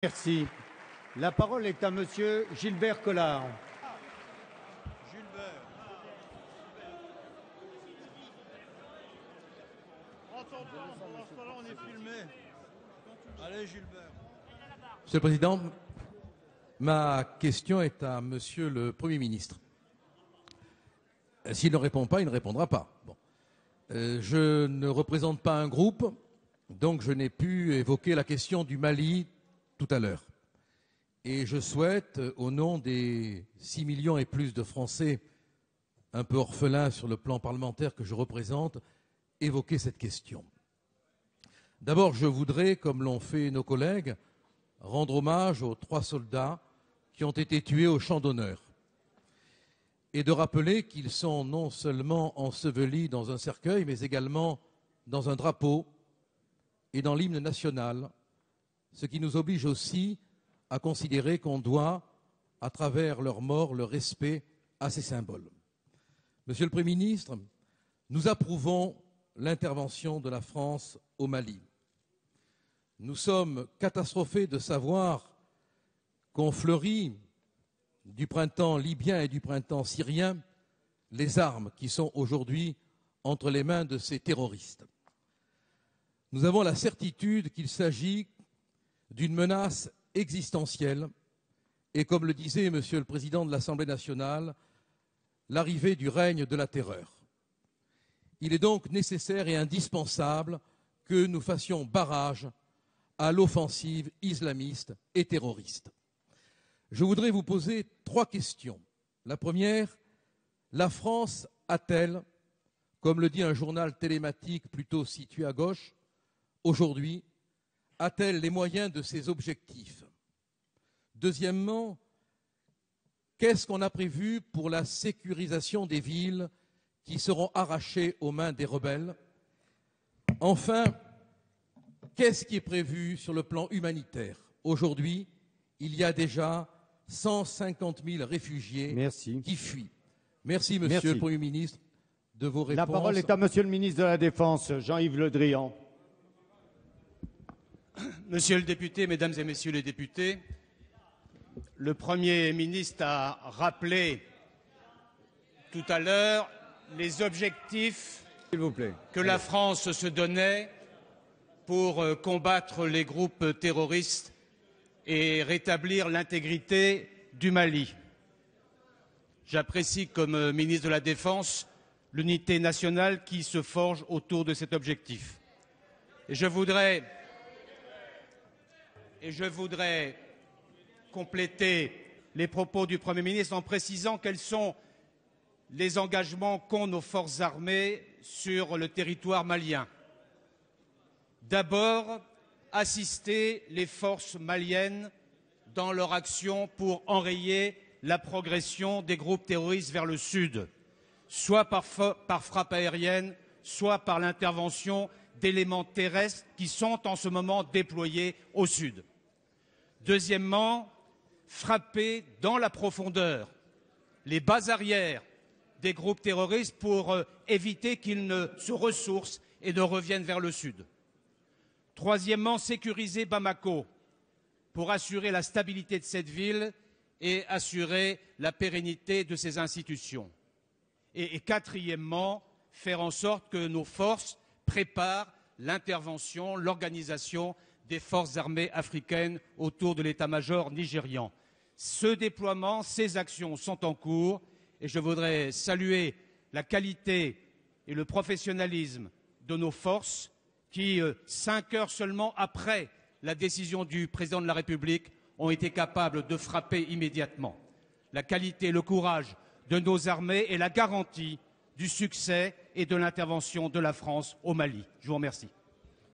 Merci. La parole est à Monsieur Gilbert Collard. Gilbert. Prends ton temps, pendant ce temps-là, on est filmé. Allez, Gilbert. Monsieur le Président, ma question est à Monsieur le Premier ministre. S'il ne répond pas, il ne répondra pas. Bon. Je ne représente pas un groupe, donc je n'ai pu évoquer la question du Mali tout à l'heure. Et je souhaite, au nom des 6 millions et plus de Français un peu orphelins sur le plan parlementaire que je représente, évoquer cette question. D'abord, je voudrais, comme l'ont fait nos collègues, rendre hommage aux 3 soldats qui ont été tués au champ d'honneur et de rappeler qu'ils sont non seulement ensevelis dans un cercueil, mais également dans un drapeau et dans l'hymne national, ce qui nous oblige aussi à considérer qu'on doit, à travers leur mort, le respect à ces symboles. Monsieur le Premier ministre, nous approuvons l'intervention de la France au Mali. Nous sommes catastrophés de savoir qu'on fleurit du printemps libyen et du printemps syrien les armes qui sont aujourd'hui entre les mains de ces terroristes. Nous avons la certitude qu'il s'agit d'une menace existentielle et, comme le disait Monsieur le Président de l'Assemblée nationale, l'arrivée du règne de la terreur. Il est donc nécessaire et indispensable que nous fassions barrage à l'offensive islamiste et terroriste. Je voudrais vous poser 3 questions. La première, la France a-t-elle, comme le dit un journal télématique plutôt situé à gauche, aujourd'hui, a-t-elle les moyens de ses objectifs? Deuxièmement, qu'est-ce qu'on a prévu pour la sécurisation des villes qui seront arrachées aux mains des rebelles? Enfin, qu'est-ce qui est prévu sur le plan humanitaire? Aujourd'hui, il y a déjà 150 000 réfugiés qui fuient. Merci, Monsieur le Premier ministre, de vos réponses. La parole est à Monsieur le ministre de la Défense, Jean-Yves Le Drian. Monsieur le député, mesdames et messieurs les députés, le Premier ministre a rappelé tout à l'heure les objectifs que la France se donnait pour combattre les groupes terroristes et rétablir l'intégrité du Mali. J'apprécie comme ministre de la Défense l'unité nationale qui se forge autour de cet objectif. Et je voudrais compléter les propos du Premier ministre en précisant quels sont les engagements qu'ont nos forces armées sur le territoire malien. D'abord, assister les forces maliennes dans leur action pour enrayer la progression des groupes terroristes vers le sud, soit par frappe aérienne, soit par l'intervention d'éléments terrestres qui sont en ce moment déployés au sud. Deuxièmement, frapper dans la profondeur les bases arrières des groupes terroristes pour éviter qu'ils ne se ressourcent et ne reviennent vers le sud. Troisièmement, sécuriser Bamako pour assurer la stabilité de cette ville et assurer la pérennité de ses institutions. Et quatrièmement, faire en sorte que nos forces préparent l'intervention, l'organisation des forces armées africaines autour de l'état-major nigérian. Ce déploiement, ces actions sont en cours et je voudrais saluer la qualité et le professionnalisme de nos forces qui, 5 heures seulement après la décision du président de la République, ont été capables de frapper immédiatement. La qualité et le courage de nos armées est la garantie du succès et de l'intervention de la France au Mali. Je vous remercie.